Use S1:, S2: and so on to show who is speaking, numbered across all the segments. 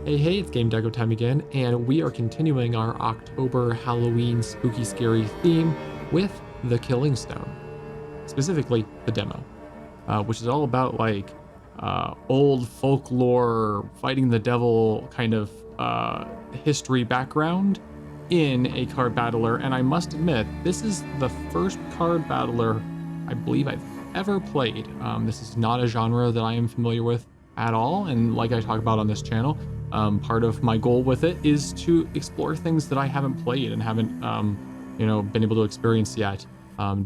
S1: Hey, it's Game Deco time again, and we are continuing our October Halloween spooky scary theme with the Killing Stone, specifically the demo, which is all about like old folklore, fighting the devil kind of history background in a card battler. And I must admit, this is the first card battler I believe I've ever played. This is not a genre that I am familiar with at all, and like I talk about on this channel, part of my goal with it is to explore things that I haven't played and haven't, been able to experience yet,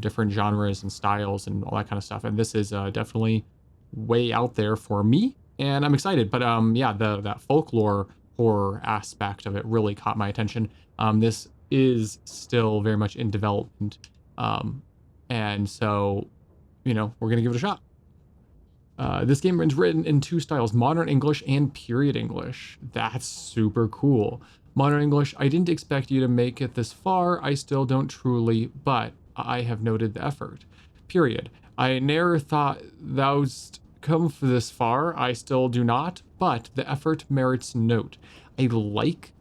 S1: different genres and styles and all that kind of stuff. And this is definitely way out there for me, and I'm excited. But yeah, that folklore horror aspect of it really caught my attention. This is still very much in development, and so we're gonna give it a shot. This game is written in two styles, Modern English and Period English. That's super cool. Modern English, I didn't expect you to make it this far. I still don't truly, but I have noted the effort. Period. I ne'er thought thou'st come this far. I still do not, but the effort merits note. I like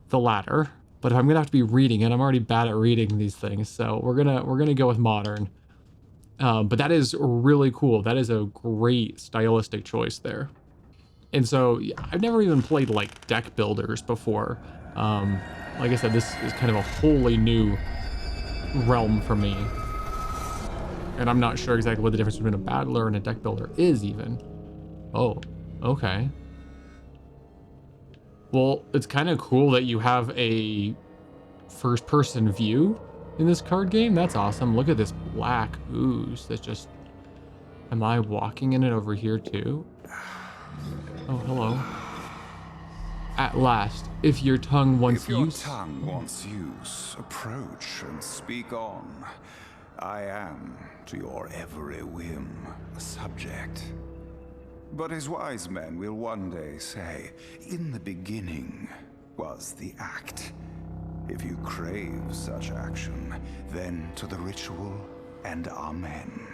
S1: the latter, but if I'm gonna have to be reading it, I'm already bad at reading these things, so we're gonna go with modern. But that is really cool. That is a great stylistic choice there. And so I've never even played like deck builders before. Like I said, this is kind of a wholly new realm for me. And I'm not sure exactly what the difference between a battler and a deck builder is even. Oh, okay. Well, it's kind of cool that you have a first person view in this card game. That's awesome. Look at this black ooze that just... Am I walking in it over here too? Oh, hello. At last, if your tongue wants use...
S2: If your tongue wants use, approach and speak on. I am, to your every whim, a subject. But as wise men will one day say, in the beginning was the act. If you crave such action, then to the ritual and amen.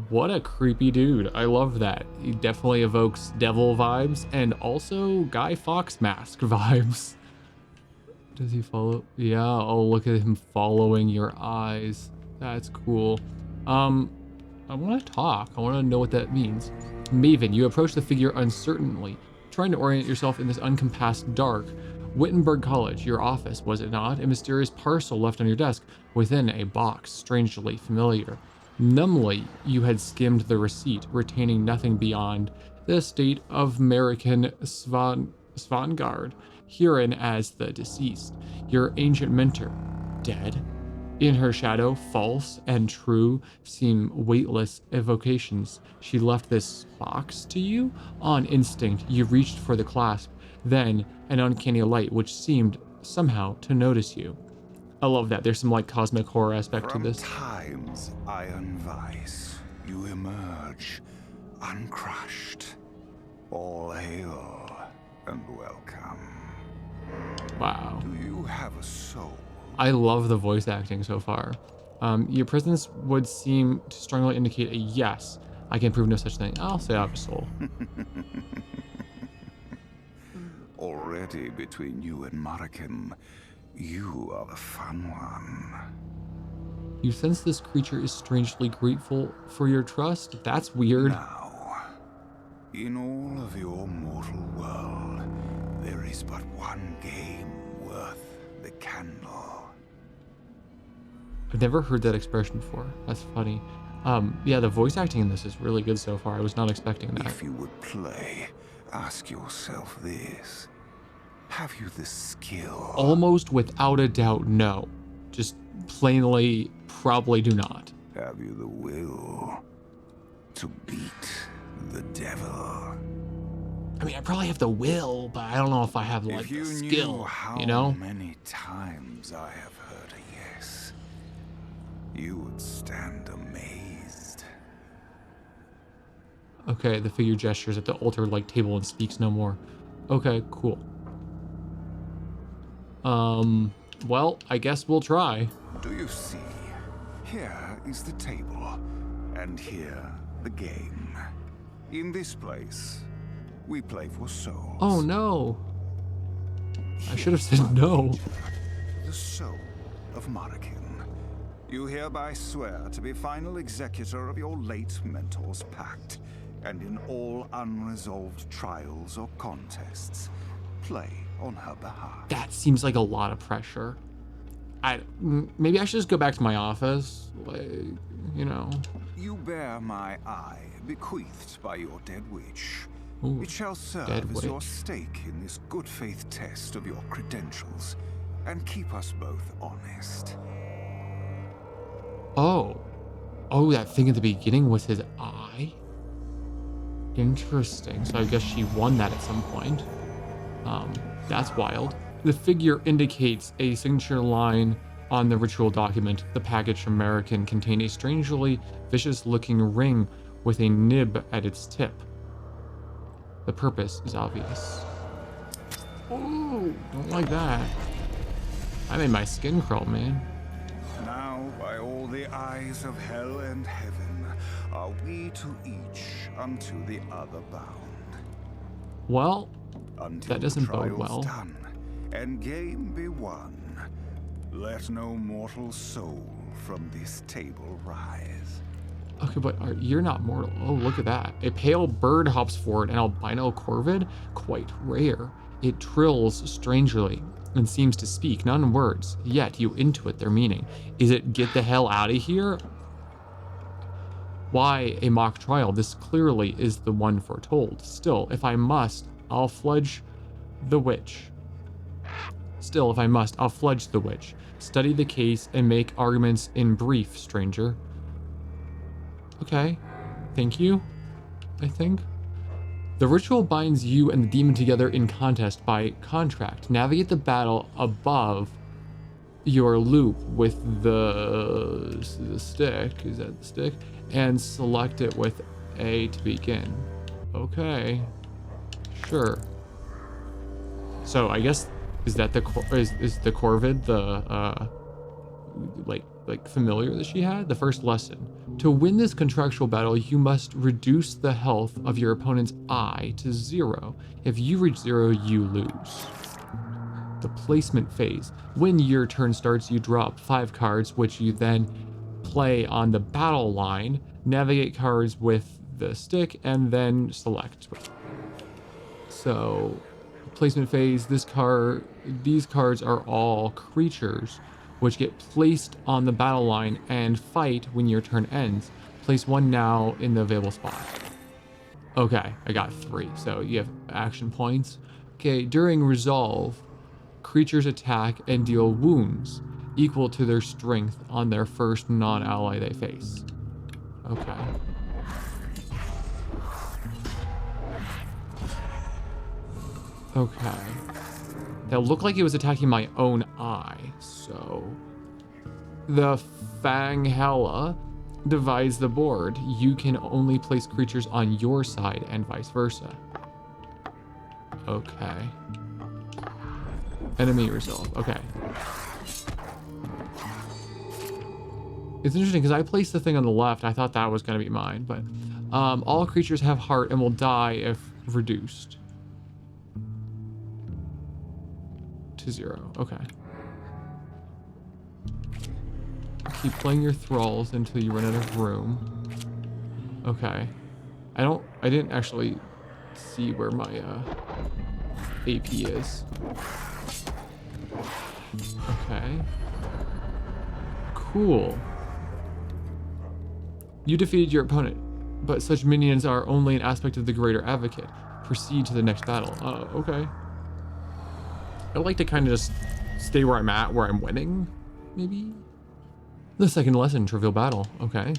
S1: What a creepy dude. I love that. He definitely evokes devil vibes and also Guy Fawkes mask vibes. Does he follow? Yeah, oh, look at him following your eyes. That's cool. I want to talk. I want to know what that means. Maven, you approach the figure uncertainly, trying to orient yourself in this uncompassed dark. Wittenberg College, your office, was it not? A mysterious parcel left on your desk within a box, strangely familiar. Numbly, you had skimmed the receipt, retaining nothing beyond the estate of American Svangard, herein as the deceased, your ancient mentor, dead. In her shadow, false and true seem weightless evocations. She left this box to you? On instinct, you reached for the clasp, then an uncanny light which seemed somehow to notice you. I love that. There's some like cosmic horror aspect to this.
S2: From time's iron vice, you emerge, uncrushed. All hail and welcome.
S1: Wow.
S2: Do you have a soul?
S1: I love the voice acting so far. Your presence would seem to strongly indicate a yes. I can prove no such thing. I'll say I have a soul.
S2: Already between you and Marikin, you are the fun one.
S1: You sense this creature is strangely grateful for your trust? That's weird.
S2: Now, in all of your mortal world, there is but one game worth the candle.
S1: I've never heard that expression before. That's funny. Yeah, the voice acting in this is really good so far. I was not expecting that.
S2: If you would play, ask yourself this. Have you the skill?
S1: Almost without a doubt, no. Just plainly, probably do not.
S2: Have you the will to beat the devil?
S1: I mean, I probably have the will, but I don't know if I have like the skill, you know?
S2: Many times I have heard a yes, you would stand amazed.
S1: Okay, the figure gestures at the altar like table and speaks no more. Okay, cool. Well, I guess we'll try.
S2: Do you see? Here is the table, and here the game. In this place, We play for souls.
S1: Oh no. I should have said no.
S2: The soul of Marakin. You hereby swear to be final executor of your late mentor's pact, and in all unresolved trials or contests, play on her behalf.
S1: That seems like a lot of pressure. Maybe I should just go back to my office, like, you know.
S2: You bear my eye, bequeathed by your dead witch.
S1: Ooh,
S2: It shall serve
S1: dead
S2: as your
S1: witch.
S2: stake in this good faith test of your credentials, and keep us both honest.
S1: Oh. Oh, that thing at the beginning was his eye? Interesting. So I guess she won that at some point. That's wild. The figure indicates a signature line on the ritual document. The package from American contained a strangely vicious-looking ring with a nib at its tip. The purpose is obvious. Oh, don't like that. I made my skin crawl, man.
S2: Now, by all the eyes of hell and heaven, are we to each unto the other bound.
S1: Well,
S2: Until
S1: that doesn't
S2: the
S1: bode
S2: trial's
S1: well.
S2: done, and game be won, let no mortal soul from this table rise.
S1: Okay, but you're not mortal. Oh, look at that. A pale bird hops forward, an albino corvid? Quite rare. It trills strangely and seems to speak, not in words, yet you intuit their meaning. Is it get the hell out of here? Why a mock trial? This clearly is the one foretold. Still, if I must, I'll fledge the witch. Still, if I must, I'll fledge the witch. Study the case and make arguments in brief, stranger. Okay, thank you, I think. The ritual binds you and the demon together in contest by contract. Navigate the battle above your loop with the stick. Is that the stick? And select it with A to begin. Okay, sure. So I guess is that the is the corvid the like familiar that she had? The first lesson. To win this contractual battle, you must reduce the health of your opponent's eye to 0. If you reach 0, you lose. The placement phase. When your turn starts, you drop 5 cards, which you then play on the battle line, navigate cards with the stick, and then select. So, placement phase, these cards are all creatures which get placed on the battle line and fight when your turn ends. Place 1 now in the available spot. Okay, I got 3. So you have action points. Okay, during resolve, creatures attack and deal wounds equal to their strength on their first non-ally they face. Okay. Okay. That looked like it was attacking my own eye, so... The Fanghella divides the board. You can only place creatures on your side and vice versa. Okay. Enemy resolve. Okay. It's interesting because I placed the thing on the left. I thought that was going to be mine, but all creatures have heart and will die if reduced to 0. Okay. Keep playing your thralls until you run out of room. Okay. I didn't actually see where my AP is. Okay. Cool. You defeated your opponent, but such minions are only an aspect of the greater advocate. Proceed to the next battle. Okay. I like to kind of just stay where I'm at, where I'm winning, maybe? The second lesson, trivial battle. Okay.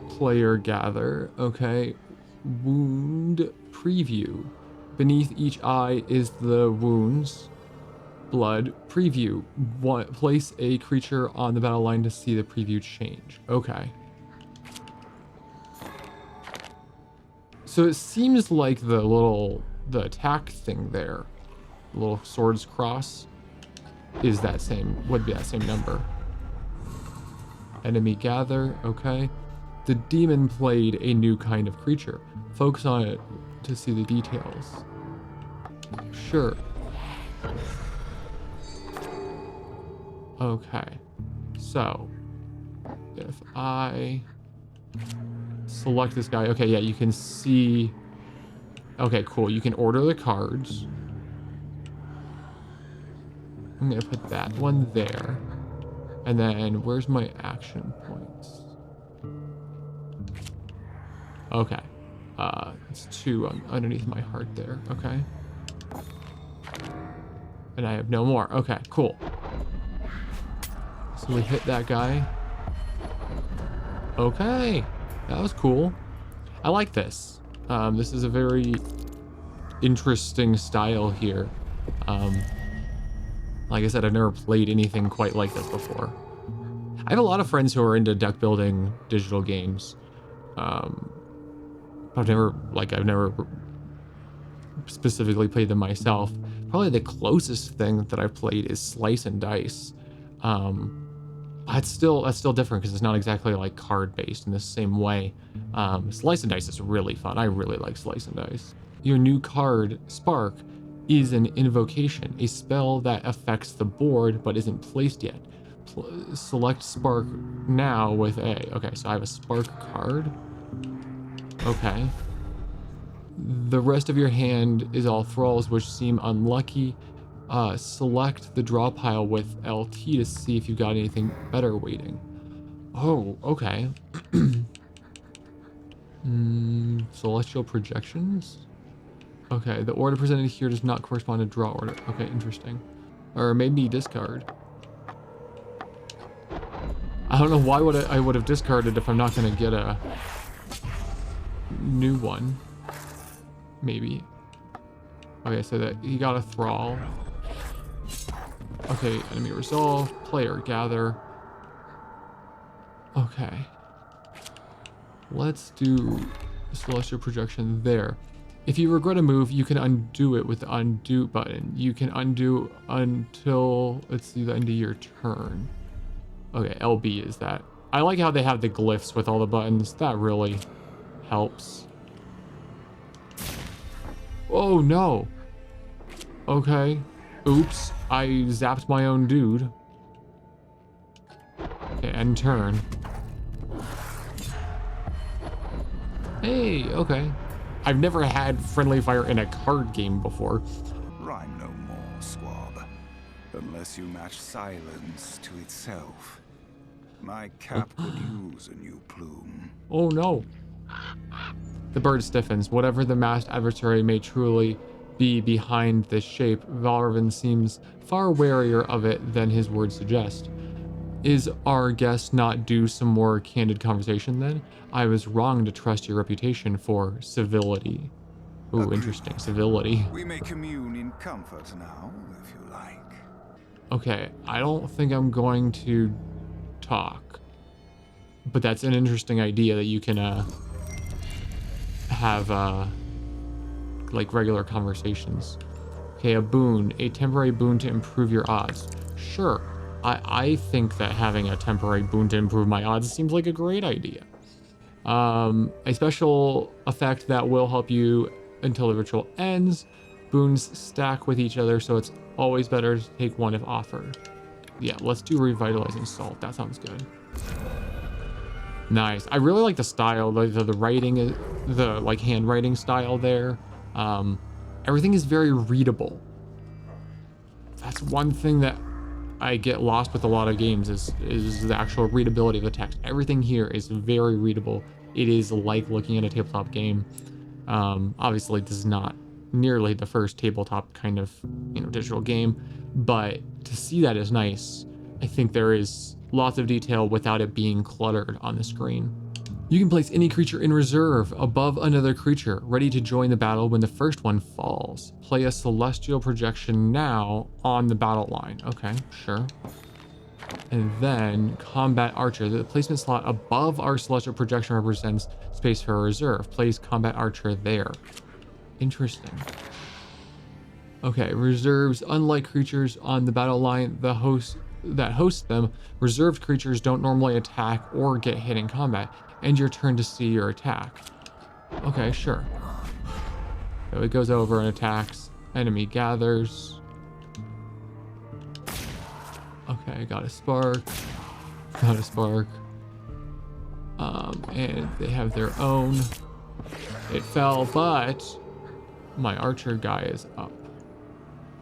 S1: Player gather. Okay. Wound preview. Beneath each eye is the wounds. Blood preview. Place a creature on the battle line to see the preview change. Okay. So it seems like the attack thing there, the little swords cross, is that same, would be that same number. Enemy gather, okay. The demon played a new kind of creature. Focus on it to see the details. Sure. Okay. So, if I select this guy, okay, yeah, you can see. Okay, cool. You can order the cards. I'm gonna put that one there. And then where's my action points? Okay. It's 2 underneath my heart there. Okay. And I have no more. Okay, cool. So we hit that guy. Okay. That was cool. I like this. This is a very interesting style here. Like I said, I've never played anything quite like this before. I have a lot of friends who are into deck building digital games. I've never specifically played them myself. Probably the closest thing that I've played is Slice and Dice. That's still different because it's not exactly like card based in the same way. Slice and Dice is really fun. I really like Slice and Dice. Your new card, Spark, is an invocation, a spell that affects the board but isn't placed yet. Select Spark now with A. Okay, so I have a Spark card. Okay. The rest of your hand is all thralls, which seem unlucky. Select the draw pile with LT to see if you got anything better waiting. Oh, okay. Celestial projections? Okay, the order presented here does not correspond to draw order. Okay, interesting. Or maybe discard. I don't know why I would have discarded if I'm not going to get a new one. Maybe. Okay, so that he got a thrall. Okay, enemy resolve, player gather. Okay. Let's do celestial projection there. If you regret a move, you can undo it with the undo button. You can undo until it's the end of your turn. Okay, LB is that. I like how they have the glyphs with all the buttons. That really helps. Oh no. Okay. Oops. I zapped my own dude. Okay, end turn. Hey, okay. I've never had friendly fire in a card game before.
S2: Rhyme no more, squab. Unless you match silence to itself. My cap could use a new plume.
S1: Oh no. The bird stiffens. Whatever the masked adversary may truly be behind this shape, Valravin seems far warier of it than his words suggest. Is our guest not due some more candid conversation then? I was wrong to trust your reputation for civility. Ooh,
S2: Agreed.
S1: Interesting. Civility.
S2: We may commune in comfort now, if you like.
S1: Okay, I don't think I'm going to talk. But that's an interesting idea that you can have like regular conversations. Okay, a boon. A temporary boon to improve your odds. Sure. I think that having a temporary boon to improve my odds seems like a great idea. A special effect that will help you until the ritual ends. Boons stack with each other, so it's always better to take one if offered. Yeah, let's do Revitalizing Salt. That sounds good. Nice. I really like the style, the writing, the like handwriting style there. Everything is very readable. That's one thing that I get lost with a lot of games is the actual readability of the text. Everything here is very readable. It is like looking at a tabletop game. Obviously, this is not nearly the first tabletop kind of digital game, but to see that is nice. I think there is lots of detail without it being cluttered on the screen. You can place any creature in reserve above another creature, ready to join the battle when the first one falls. Play a celestial projection now on the battle line. Okay, sure. And then combat archer. The placement slot above our celestial projection represents space for a reserve. Place combat archer there. Interesting. Okay, reserves. Unlike creatures on the battle line, that host them, reserved creatures don't normally attack or get hit in combat. End your turn to see your attack. Okay, sure. So it goes over and attacks. Enemy gathers. Okay, got a spark. Got a spark. And they have their own. It fell, but my archer guy is up.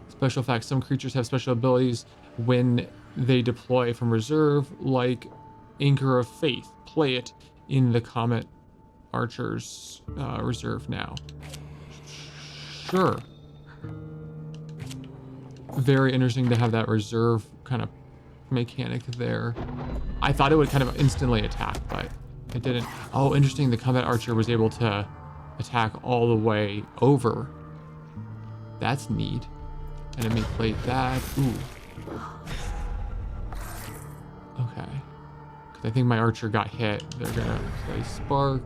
S1: Special fact, some creatures have special abilities when they deploy from reserve, like Anchor of Faith. Play it in the Comet Archer's reserve now. Sure. Very interesting to have that reserve kind of mechanic there. I thought it would kind of instantly attack, but it didn't. Oh, interesting. The Combat Archer was able to attack all the way over. That's neat. Enemy played that. Ooh. Okay. Because I think my archer got hit. They're gonna play Spark.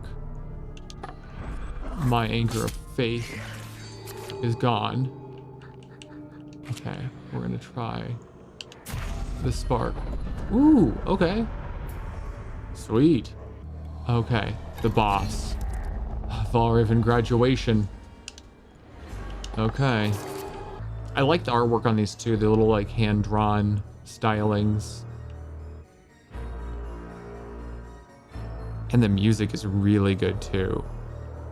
S1: My Anchor of Faith is gone. Okay, we're gonna try the Spark. Ooh, okay. Sweet. Okay, the boss. Valraven graduation. Okay. I like the artwork on these two, the little like hand-drawn stylings. And the music is really good too.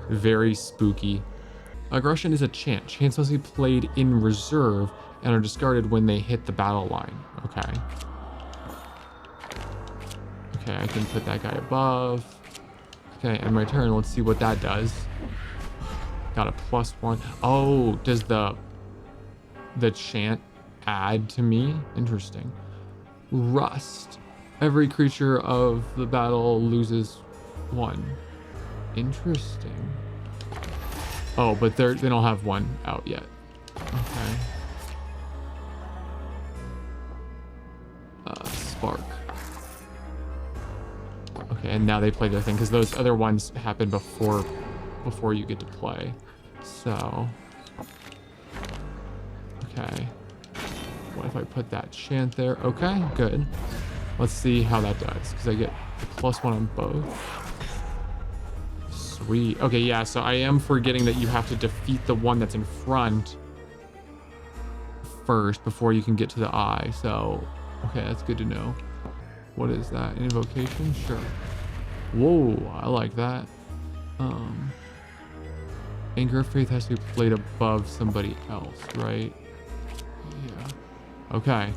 S1: Very spooky. Aggression is a chant. Chants must be played in reserve and are discarded when they hit the battle line. Okay. Okay, I can put that guy above. Okay, end my turn. Let's see what that does. Got a +1. Oh, does the chant add to me? Interesting. Rust. Every creature of the battle loses 1. Interesting. Oh, but they don't have 1 out yet. Okay. Spark. Okay, and now they play their thing because those other ones happen before you get to play. So. Okay. What if I put that chant there? Okay, good. Let's see how that does, because I get the +1 on both. Sweet. Okay, yeah, so I am forgetting that you have to defeat the one that's in front first before you can get to the eye. So, okay, that's good to know. What is that? An invocation? Sure. Whoa, I like that. Anchor of Faith has to be played above somebody else, right? Yeah. Okay.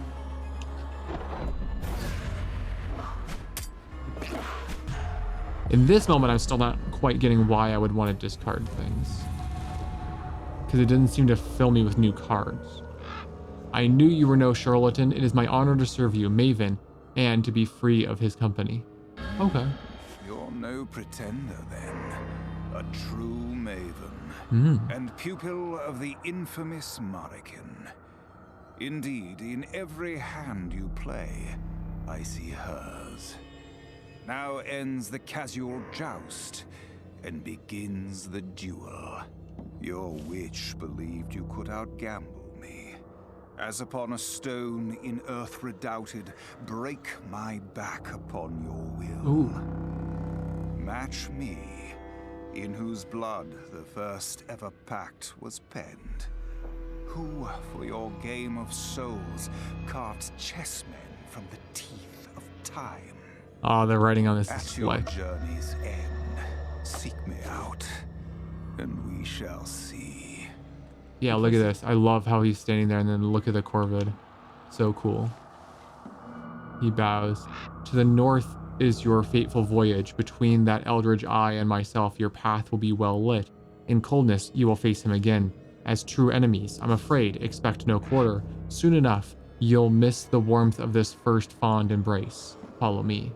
S1: In this moment, I'm still not quite getting why I would want to discard things. Because it didn't seem to fill me with new cards. I knew you were no charlatan. It is my honor to serve you, Maven, and to be free of his company. Okay.
S2: You're no pretender then. A true Maven. And pupil of the infamous Marican. Indeed, in every hand you play, I see hers. Now ends the casual joust, and begins the duel. Your witch believed you could outgamble me. As upon a stone in earth redoubted, break my back upon your will.
S1: Ooh.
S2: Match me, in whose blood the first ever pact was penned. Who, for your game of souls, carved chessmen from the teeth of time.
S1: Oh, they're writing on this
S2: At
S1: display.
S2: your journey's end, seek me out, and we shall see.
S1: Yeah, look at this. I love how he's standing there, and then look at the Corvid. So cool. He bows. To the north is your fateful voyage. Between that eldritch eye and myself, your path will be well lit. In coldness, you will face him again. As true enemies, I'm afraid, expect no quarter. Soon enough, you'll miss the warmth of this first fond embrace. Follow me.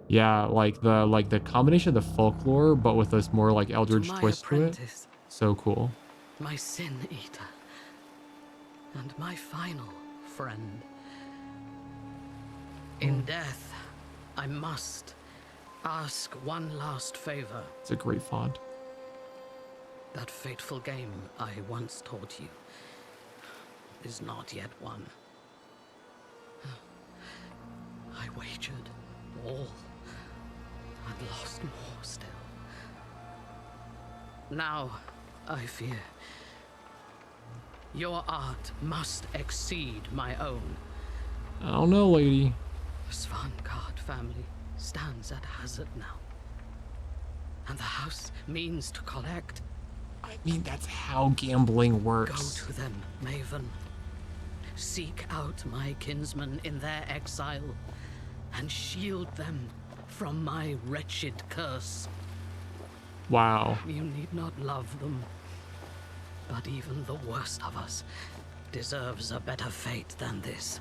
S1: Yeah, like the combination of the folklore, but with this more like eldritch twist to it. So cool.
S3: My sin eater, and my final friend. In death, I must ask one last favor.
S1: It's a great font.
S3: That fateful game I once taught you is not yet won. I wagered all and lost more still. Now, I fear. Your art must exceed my own.
S1: I don't know, lady.
S3: The Svangard family stands at hazard now. And the house means to collect.
S1: I mean, that's how gambling
S3: Go
S1: works.
S3: to them, Maven. Seek out my kinsmen in their exile and shield them from my wretched curse.
S1: Wow.
S3: You need not love them, but even the worst of us deserves a better fate than this.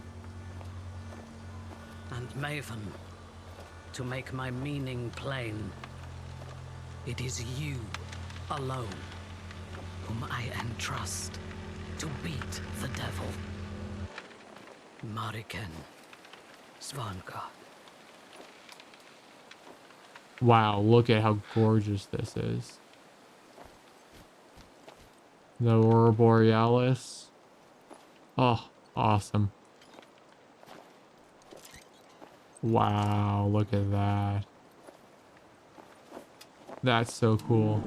S3: And Maven, to make my meaning plain, it is you alone whom I entrust to beat the devil. Mariken Svanka.
S1: Wow, look at how gorgeous this is. The Aurora Borealis. Oh, awesome. Wow, look at that. That's so cool.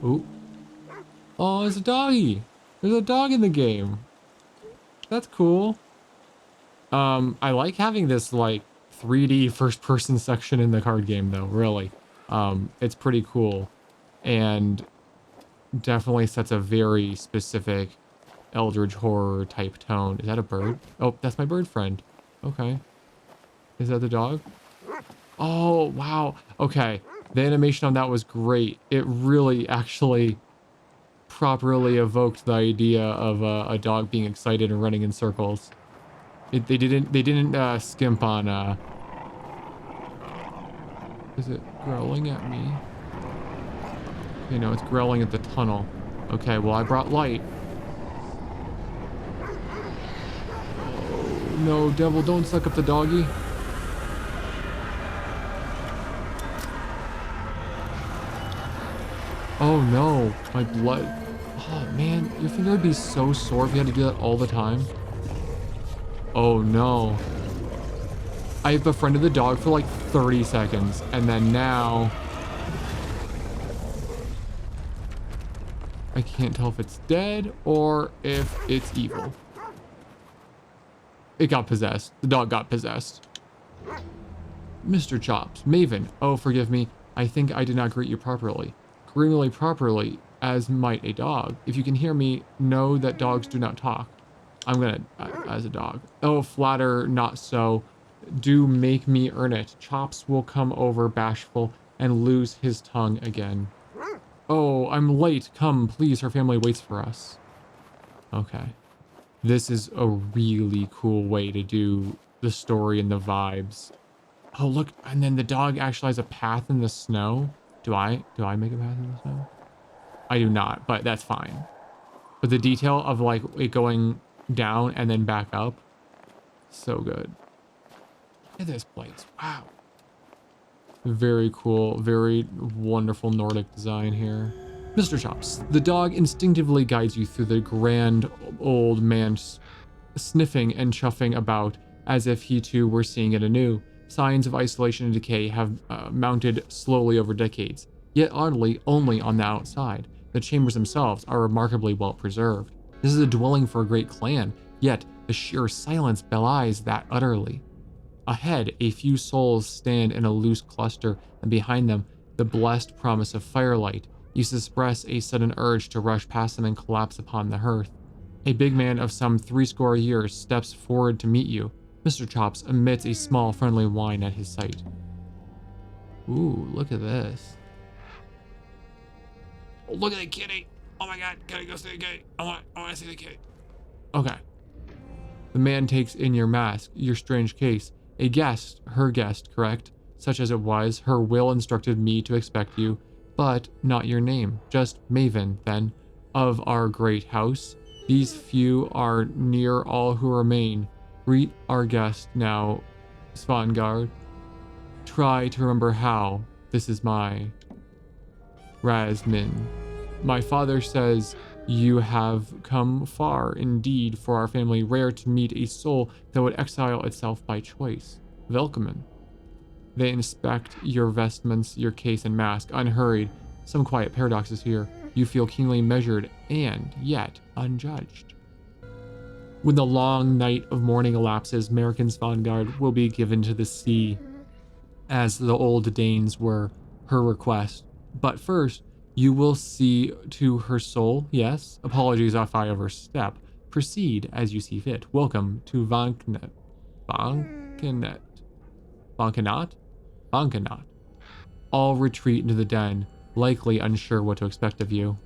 S1: Ooh. Oh, there's a doggy. There's a dog in the game. That's cool. I like having this like 3D first person section in the card game though, really. It's pretty cool and definitely sets a very specific eldritch horror type tone. Is that a bird? Oh, that's my bird friend. Okay. Is that the dog? Oh, wow. Okay. The animation on that was great. It really actually properly evoked the idea of a dog being excited and running in circles. They didn't skimp on is it growling at me? Okay, no, it's growling at the tunnel. Okay, well I brought light. Oh, no, devil, don't suck up the doggy. Oh no, my blood. Oh man, your finger would be so sore if you had to do that all the time. Oh no. I befriended the dog for like 30 seconds and then now I can't tell if it's dead or if it's evil. It got possessed. The dog got possessed. Mr. Chops, Maven. Oh, forgive me. I think I did not greet you properly. Greet properly, as might a dog. If you can hear me, know that dogs do not talk. I'm gonna, as a dog. Oh, flatter, not so. Do make me earn it. Chops will come over bashful and lose his tongue again. Oh, I'm late. Come, please. Her family waits for us. Okay. This is a really cool way to do the story and the vibes. Oh, look. And then the dog actually has a path in the snow. Do I make a path in the snow? I do not, but that's fine. But the detail of like it going down and then back up. So good. Look at this place. Wow. Very cool. Very wonderful Nordic design here. Mr. Chops, the dog instinctively guides you through the grand old man sniffing and chuffing about as if he too were seeing it anew. Signs of isolation and decay have mounted slowly over decades, yet oddly only on the outside. The chambers themselves are remarkably well preserved. This is a dwelling for a great clan, yet the sheer silence belies that utterly. Ahead, a few souls stand in a loose cluster, and behind them, the blessed promise of firelight. You express a sudden urge to rush past them and collapse upon the hearth. A big man of some 80 years steps forward to meet you. Mr. Chops emits a small, friendly whine at his sight. Ooh, look at this. Oh, look at the kitty. Oh my god, gotta go see the kitty. I wanna see the kitty. Okay. The man takes in your mask, your strange case. A guest, her guest, correct? Such as it was, her will instructed me to expect you, but not your name. Just Maven, then, of our great house. These few are near all who remain. Greet our guest now, Svangard. Try to remember how. This is my Razmin. My father says you have come far indeed for our family, rare to meet a soul that would exile itself by choice. Welcome. They inspect your vestments, your case and mask, unhurried. Some quiet paradoxes here. you feel keenly measured and yet unjudged. When the long night of mourning elapses, American's vanguard will be given to the sea, as the old Danes were her request. But first, you will see to her soul. Yes, apologies if I overstep. Proceed as you see fit. Welcome to Vankenet. Vankenet. Vankenot? Vankenot. All retreat into the den, likely unsure what to expect of you.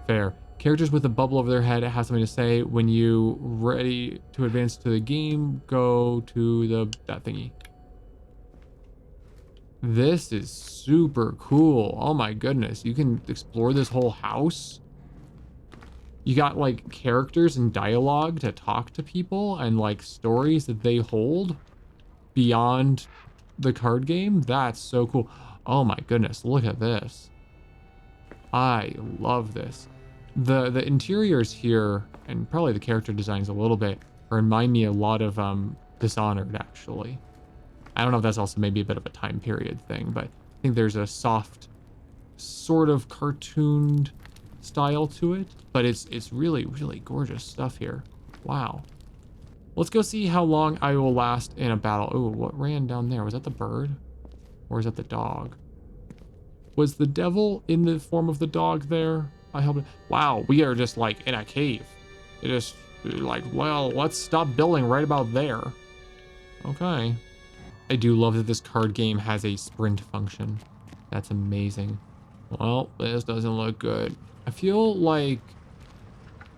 S1: Fair. Characters with a bubble over their head have something to say. When you ready to advance to the game, go to that thingy. This is super cool. Oh my goodness. You can explore this whole house. You got like characters and dialogue to talk to people and like stories that they hold beyond the card game. That's so cool. Oh my goodness. Look at this. I love this. The interiors here, and probably the character designs a little bit, remind me a lot of Dishonored, actually. I don't know if that's also maybe a bit of a time period thing, but I think there's a soft, sort of cartooned style to it. But it's really, really gorgeous stuff here. Wow. Let's go see how long I will last in a battle. Oh, what ran down there? Was that the bird? Or is that the dog? Was the devil in the form of the dog there? I hope. Wow, we are just like in a cave. It is like, well, let's stop building right about there. Okay. I do love that this card game has a sprint function. That's amazing. Well, this doesn't look good. I feel like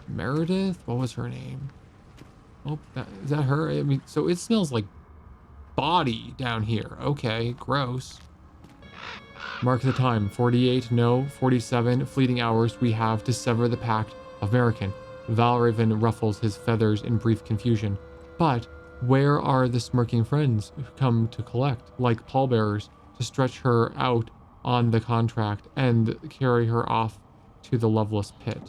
S1: Meredith, what was her name? Oh, is that her? I mean, so it smells like body down here. Okay, gross. Mark the time. 48, no. 47 fleeting hours we have to sever the pact of American. Valraven ruffles his feathers in brief confusion. But where are the smirking friends who come to collect, like pallbearers, to stretch her out on the contract and carry her off to the loveless pit?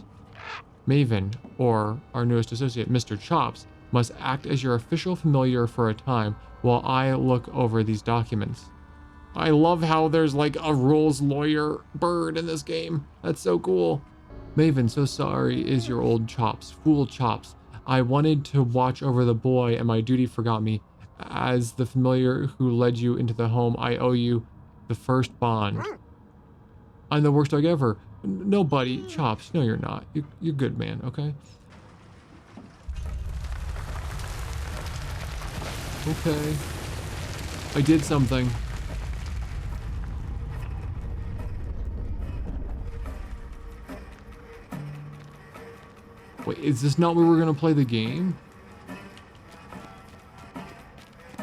S1: Maven, or our newest associate, Mr. Chops, must act as your official familiar for a time while I look over these documents. I love how there's like a rules lawyer bird in this game. That's so cool. Maven, so sorry is your old Chops, fool Chops. I wanted to watch over the boy and my duty forgot me. As the familiar who led you into the home, I owe you the first bond. I'm the worst dog ever. No, buddy, Chops, no you're not. You're good, man, okay? Okay. I did something. Wait, is this not where we're gonna play the game?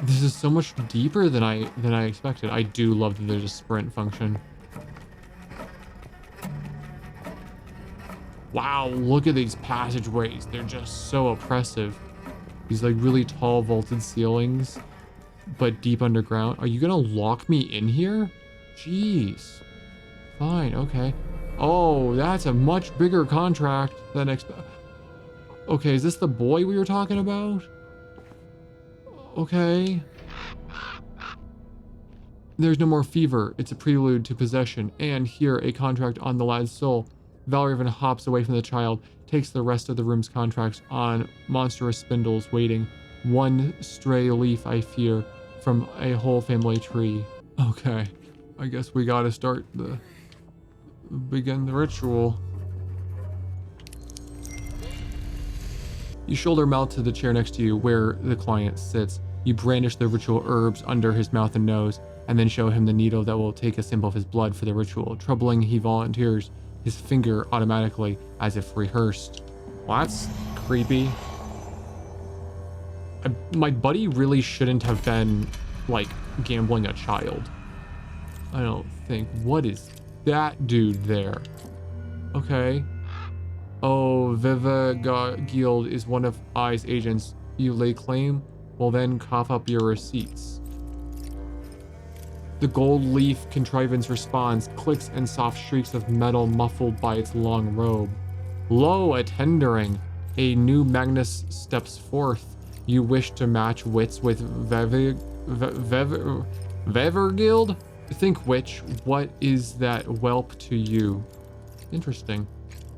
S1: This is so much deeper than I expected. I do love that there's a sprint function. Wow, look at these passageways. They're just so oppressive. These like really tall vaulted ceilings, but deep underground. Are you gonna lock me in here? Jeez. Fine, okay. Oh, that's a much bigger contract than expected. Okay, is this the boy we were talking about? Okay. There's no more fever. It's a prelude to possession. And here, a contract on the lad's soul. Valraven hops away from the child, takes the rest of the room's contracts on monstrous spindles waiting. One stray leaf, I fear, from a whole family tree. Okay, I guess we gotta begin the ritual. You shoulder mount to the chair next to you where the client sits. You brandish the ritual herbs under his mouth and nose, and then show him the needle that will take a sample of his blood for the ritual. Troubling, he volunteers his finger automatically, as if rehearsed. Well, that's creepy. My buddy really shouldn't have been, like, gambling a child. I don't think. What is that dude there? Okay. Oh, Viva Guild is one of I's agents. You lay claim? Well then, cough up your receipts. The gold leaf contrivance responds, clicks and soft streaks of metal muffled by its long robe. Lo, a tendering. A new Magnus steps forth. You wish to match wits with Vever Guild? Think which, what is that whelp to you? Interesting.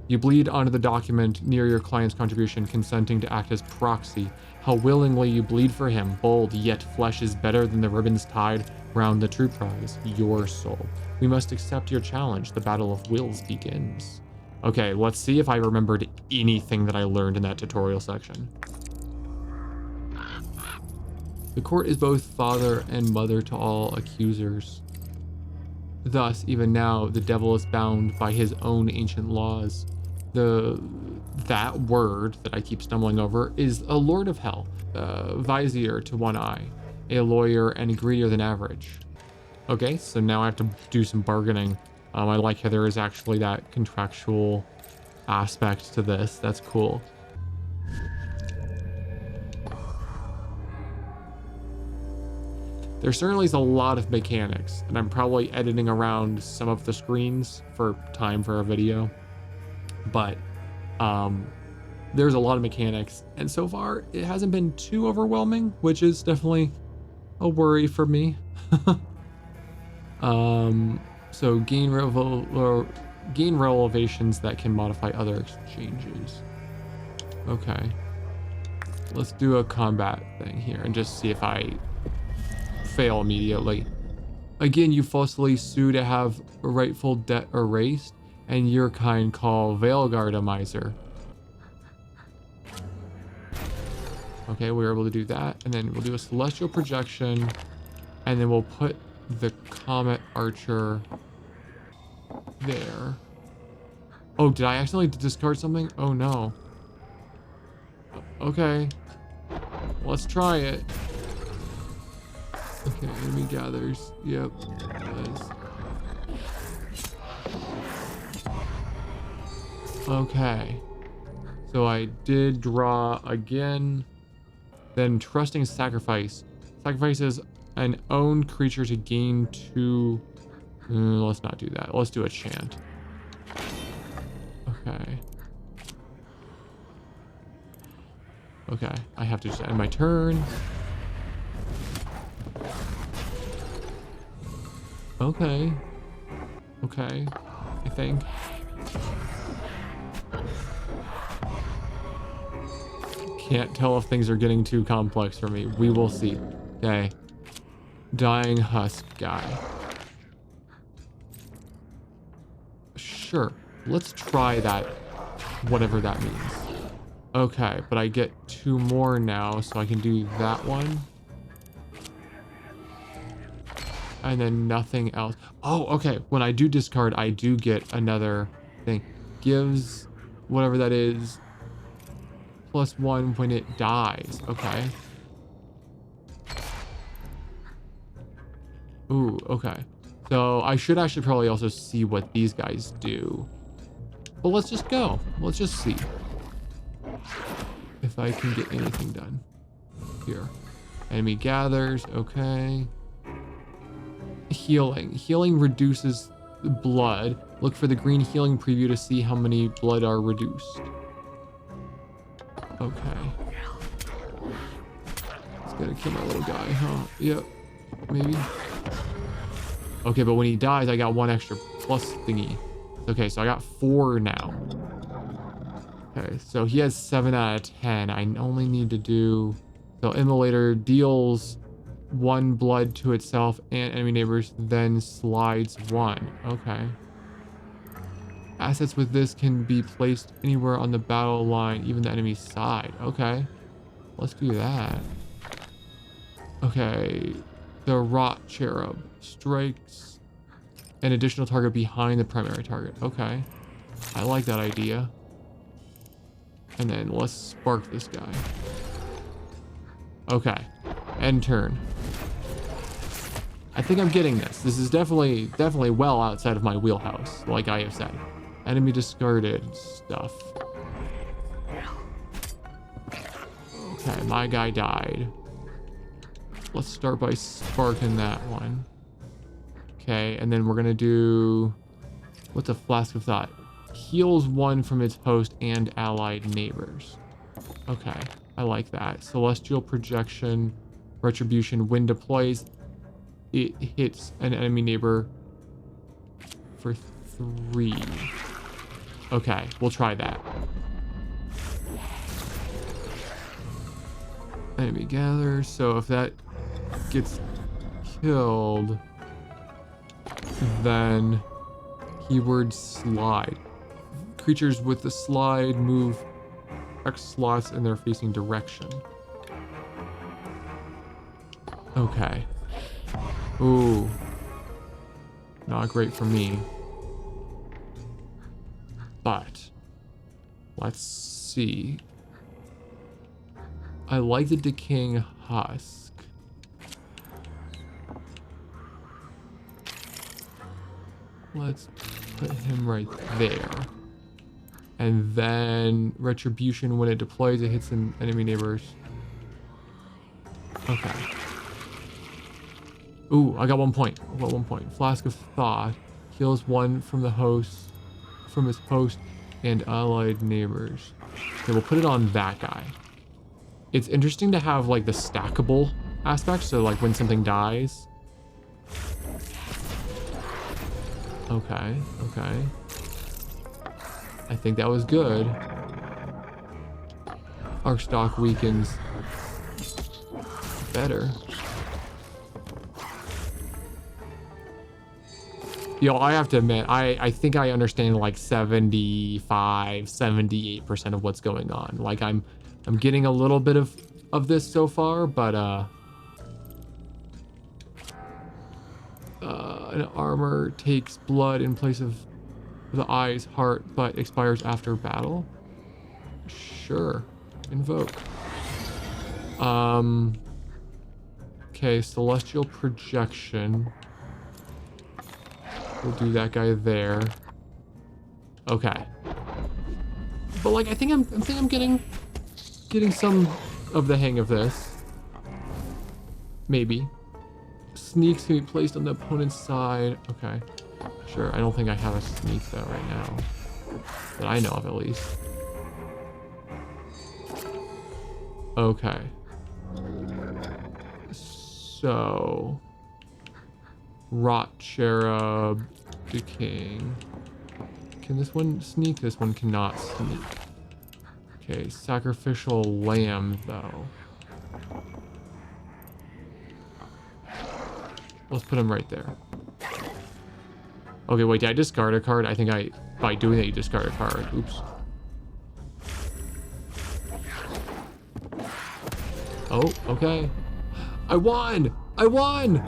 S1: You bleed onto the document near your client's contribution, consenting to act as proxy. How willingly you bleed for him. Bold, yet flesh is better than the ribbons tied round the true prize, your soul. We must accept your challenge. The battle of wills begins. Okay, let's see if I remembered anything that I learned in that tutorial section. The court is both father and mother to all accusers. Thus, even now, the devil is bound by his own ancient laws. That word that I keep stumbling over is a lord of hell, vizier to one eye, a lawyer and greedier than average. Okay, so now I have to do some bargaining. I like how there is actually that contractual aspect to this. That's cool. There certainly is a lot of mechanics, and I'm probably editing around some of the screens for time for a video. But there's a lot of mechanics, and so far it hasn't been too overwhelming, which is definitely a worry for me. So gain relevations that can modify other exchanges. Okay, let's do a combat thing here and just see if I fail immediately. Again, you falsely sue to have rightful debt erased, and your kind call Veilguard a miser. Okay, we were able to do that, and then we'll do a celestial projection, and then we'll put the comet archer there. Oh, did I accidentally discard something? Oh no. Okay, let's try it. Okay, enemy gathers. Yep, nice. Okay, so I did draw again. Then trusting sacrifice. Sacrifices an owned creature to gain 2. Let's not do that. Let's do a chant. Okay. Okay, I have to just end my turn. Okay. Okay, I think. Can't tell if things are getting too complex for me. We will see. Okay. Dying husk guy. Sure. Let's try that. Whatever that means. Okay, but I get 2 more now, so I can do that one. And then nothing else. Oh, okay. When I do discard, I do get another thing. Gives whatever that is +1 when it dies. Okay. Ooh, okay. So I should actually probably also see what these guys do. But let's just go. Let's just see if I can get anything done here. Enemy gathers. Okay. Healing. Healing reduces blood. Look for the green healing preview to see how many blood are reduced. Okay. It's gonna kill my little guy, huh? Yep. Maybe. Okay, but when he dies, I got 1 extra plus thingy. Okay, so I got 4 now. Okay, so he has 7 out of 10. I only need to do... So Immolator deals 1 blood to itself and enemy neighbors, then slides 1. Okay. Assets with this can be placed anywhere on the battle line, even the enemy's side. Okay. Let's do that. Okay. The Rot Cherub strikes an additional target behind the primary target. Okay. I like that idea. And then let's spark this guy. Okay. End turn. I think I'm getting this. This is definitely well outside of my wheelhouse, like I have said. Enemy discarded stuff. Okay, my guy died. Let's start by sparking that one. Okay, and then we're gonna do... What's a Flask of Thought? Heals 1 from its host and allied neighbors. Okay, I like that. Celestial Projection, Retribution. When deploys, it hits an enemy neighbor for 3. Okay, we'll try that. Enemy gather. So if that gets killed, then keyword slide. Creatures with the slide move X slots in their facing direction. Okay. Ooh. Not great for me. But let's see. I like the decaying husk. Let's put him right there. And then retribution, when it deploys, it hits enemy neighbors. Okay. Ooh, I got 1 point. I got 1 point. Flask of Thought heals one from the host, from his host and allied neighbors. Okay, we'll put it on that guy. It's interesting to have like the stackable aspect, so like when something dies. Okay, okay. I think that was good. Our stock weakens better. Yo, I have to admit, I think I understand like 75, 78% of what's going on. Like I'm getting a little bit of this so far, but an armor takes blood in place of the eye's heart, but expires after battle. Sure, invoke. Okay, celestial projection. We'll do that guy there. Okay. But like, I think I'm getting some of the hang of this. Maybe. Sneaks can be placed on the opponent's side. Okay. Sure. I don't think I have a sneak though right now. That I know of at least. Okay. So Rot Cherub, Decaying. Can this one sneak? This one cannot sneak. Okay, Sacrificial Lamb though. Let's put him right there. Okay, wait, did I discard a card? I think by doing that, you discard a card. Oops. Oh, okay. I won! I won!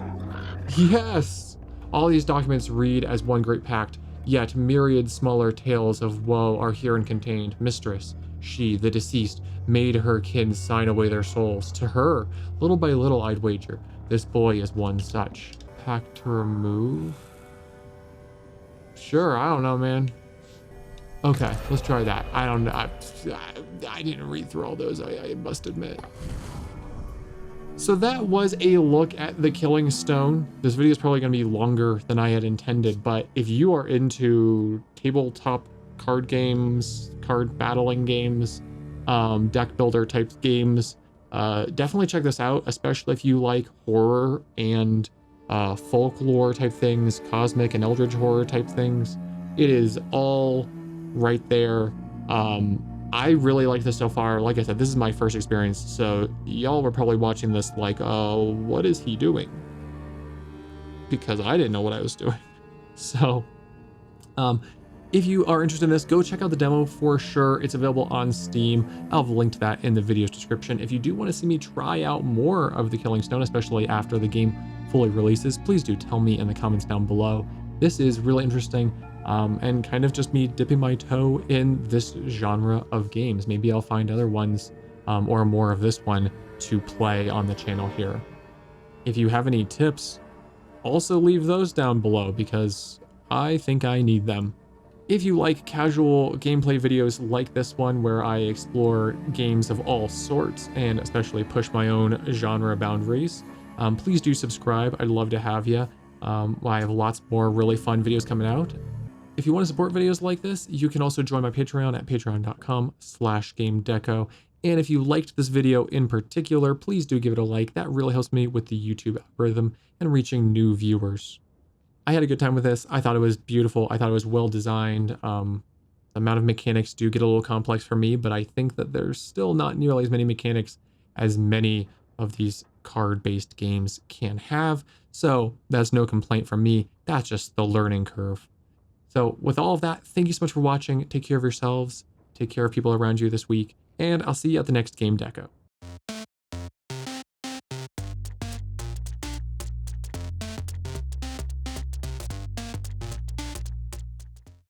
S1: Yes! All these documents read as one great pact, yet myriad smaller tales of woe are herein contained. Mistress, she, the deceased, made her kin sign away their souls. To her, little by little I'd wager, this boy is one such. Pact to remove? Sure, I don't know, man. Okay, let's try that. I don't know. I didn't read through all those, I must admit. So that was a look at the Killing Stone. This video is probably going to be longer than I had intended, but if you are into tabletop card games, card battling games, deck builder type games, definitely check this out, especially if you like horror and folklore type things, cosmic and eldritch horror type things. It is all right there. I really like this so far. Like I said, this is my first experience, so y'all were probably watching this like, what is he doing? Because I didn't know what I was doing. So, if you are interested in this, go check out the demo for sure. It's available on Steam. I'll have a link to that in the video's description. If you do want to see me try out more of the Killing Stone, especially after the game fully releases, please do tell me in the comments down below. This is really interesting. And kind of just me dipping my toe in this genre of games. Maybe I'll find other ones or more of this one to play on the channel here. If you have any tips, also leave those down below because I think I need them. If you like casual gameplay videos like this one where I explore games of all sorts and especially push my own genre boundaries, please do subscribe. I'd love to have you. I have lots more really fun videos coming out. If you want to support videos like this, you can also join my Patreon at patreon.com/GameDeco. And if you liked this video in particular, please do give it a like. That really helps me with the YouTube algorithm and reaching new viewers. I had a good time with this. I thought it was beautiful. I thought it was well designed. The amount of mechanics do get a little complex for me, but I think that there's still not nearly as many mechanics as many of these card-based games can have. So that's no complaint from me. That's just the learning curve. So with all of that, thank you so much for watching. Take care of yourselves. Take care of people around you this week. And I'll see you at the next game, Deco.